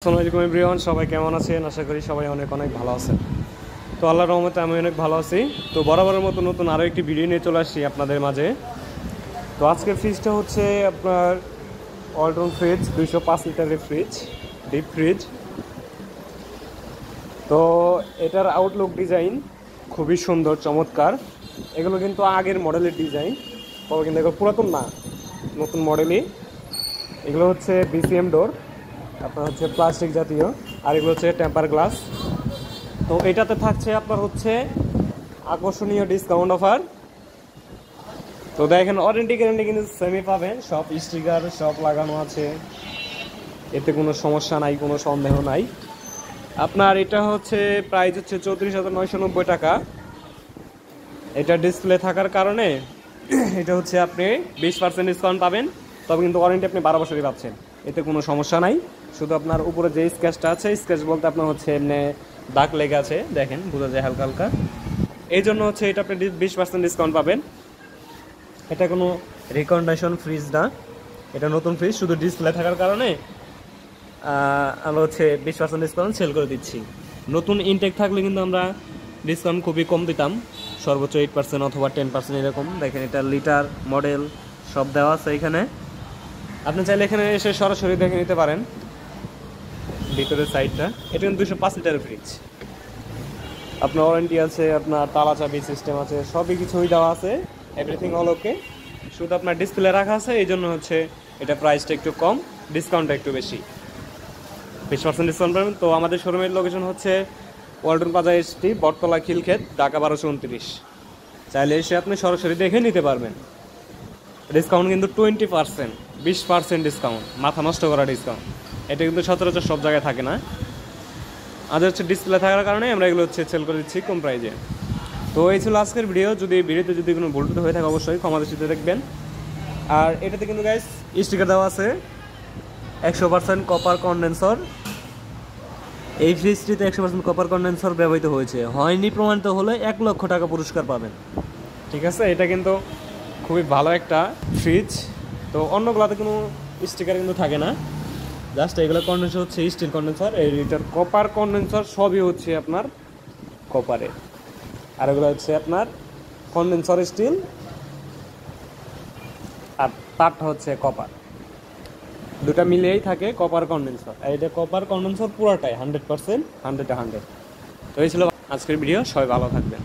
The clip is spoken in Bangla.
আসসালামু আলাইকুম এভরিওয়ান, সবাই কেমন আছেন? আশা করি সবাই অনেক অনেক ভালো আছেন। তো আল্লাহর রহমতে আমি অনেক ভালো আছি। তো বরাবরের মতো নতুন আরও একটি ভিডিও নিয়ে চলে আসছি আপনাদের মাঝে। তো আজকের ফ্রিজটা হচ্ছে আপনার ওয়ালটন ফ্রিজ, 205 লিটারের ফ্রিজ, ডিপ ফ্রিজ। তো এটার আউটলুক ডিজাইন খুবই সুন্দর, চমৎকার। এগুলো কিন্তু আগের মডেলের ডিজাইন, তবে কিন্তু এগুলো পুরাতন না, নতুন মডেলই। এগুলো হচ্ছে বিসিএম ডোর, আপনার হচ্ছে প্লাস্টিক জাতীয়, আর এগুলো হচ্ছে টেম্পার গ্লাস। তো এটাতে থাকছে আপনার হচ্ছে আকর্ষণীয় ডিসকাউন্ট অফার। তো দেখেন, ওয়ারেন্টি গ্যারেন্টি কিন্তু সেমই পাবেন, সব স্টিকার সব লাগানো আছে, এতে কোনো সমস্যা নাই, কোনো সন্দেহ নাই। আপনার এটা হচ্ছে প্রাইস হচ্ছে 34,990 টাকা। এটা ডিসপ্লে থাকার কারণে এটা হচ্ছে আপনি 20% ডিসকাউন্ট পাবেন, তবে কিন্তু ওয়ারেন্টি আপনি 12 বছরই পাচ্ছেন, এতে কোনো সমস্যা নাই। শুধু আপনার উপরে যে স্ক্র্যাচটা আছে, স্ক্র্যাচ বলতে আপনার হচ্ছে এমনি দাগ লেগে আছে, দেখেন বোঝা যায় হালকা হালকা, এই জন্য হচ্ছে এটা আপনি 20% ডিসকাউন্ট পাবেন। এটা কোনো রিকন্ডিশন ফ্রিজ না, এটা নতুন ফ্রিজ, শুধু ডিসপ্লে থাকার কারণে আমরা হচ্ছে 20% ডিসকাউন্ট সেল করে দিচ্ছি। নতুন ইনটেক থাকলে কিন্তু আমরা ডিসকাউন্ট খুবই কম দিতাম, সর্বোচ্চ 8% অথবা 10% এরকম। দেখেন এটা লিটার মডেল সব দেওয়া আছে এখানে, আপনি চাইলে এখানে এসে সরাসরি দেখে নিতে পারেন ভিতরের সাইডটা। এটা কিন্তু 205 লিটারের ফ্রিজ, আপনার ওয়ারেন্টি আছে, আপনার তালা চাবি সিস্টেম আছে, সবই কিছুই দেওয়া আছে, এভরিথিং অল ওকে। শুধু আপনার ডিসপ্লে রাখা আছে, এই জন্য হচ্ছে এটা প্রাইসটা একটু কম, ডিসকাউন্টটা একটু বেশি, 20% ডিসকাউন্ট পাবেন। তো আমাদের শোরুমের লোকেশন হচ্ছে ওয়ালটন প্লাজা এসটি, বটতলা, খিলক্ষেত, ঢাকা 1229। চাইলে এসে আপনি সরাসরি দেখে নিতে পারবেন। ডিসকাউন্ট কিন্তু 20%, 20% ডিসকাউন্ট, মাথা নষ্ট করা ডিসকাউন্ট। এটা কিন্তু সচরাচর সব জায়গায় থাকে না, আজ হচ্ছে ডিসপ্লে থাকার কারণে আমরা এগুলো হচ্ছে সেল করে দিচ্ছি কম প্রাইজে। তো এই ছিল আজকের ভিডিও। ভিডিওতে যদি কোনো ভুল হয়ে থাকে অবশ্যই ক্ষমা দৃষ্টিতে দেখবেন। আর এটাতে কিন্তু গাইস স্টিকার দেওয়া আছে 100% কপার কন্ডেন্সর। এই ফ্রিজটিতে 100% কপার কন্ডেন্সর ব্যবহৃত হয়েছে, হয়নি প্রমাণিত হলে 1 লক্ষ টাকা পুরস্কার পাবেন। ঠিক আছে, এটা কিন্তু খুবই ভালো একটা ফ্রিজ। তো অন্যগুলোতে কোনো স্টিকার কিন্তু থাকে না, জাস্ট এগুলো কন্ডেন্সার হচ্ছে স্টিল কন্ডেন্সার, এই এটার কপার কন্ডেন্সার সবই হচ্ছে আপনার কপারে, আর এগুলো হচ্ছে আপনার কন্ডেন্সার স্টিল, আর তারটা হচ্ছে কপার, দুটা মিলিয়েই থাকে কপার কন্ডেন্সার। আর এটা কপার কন্ডেন্সার পুরাটাই 100%, 100-100। তো এই ছিল আজকের ভিডিও, সবাই ভালো থাকবেন।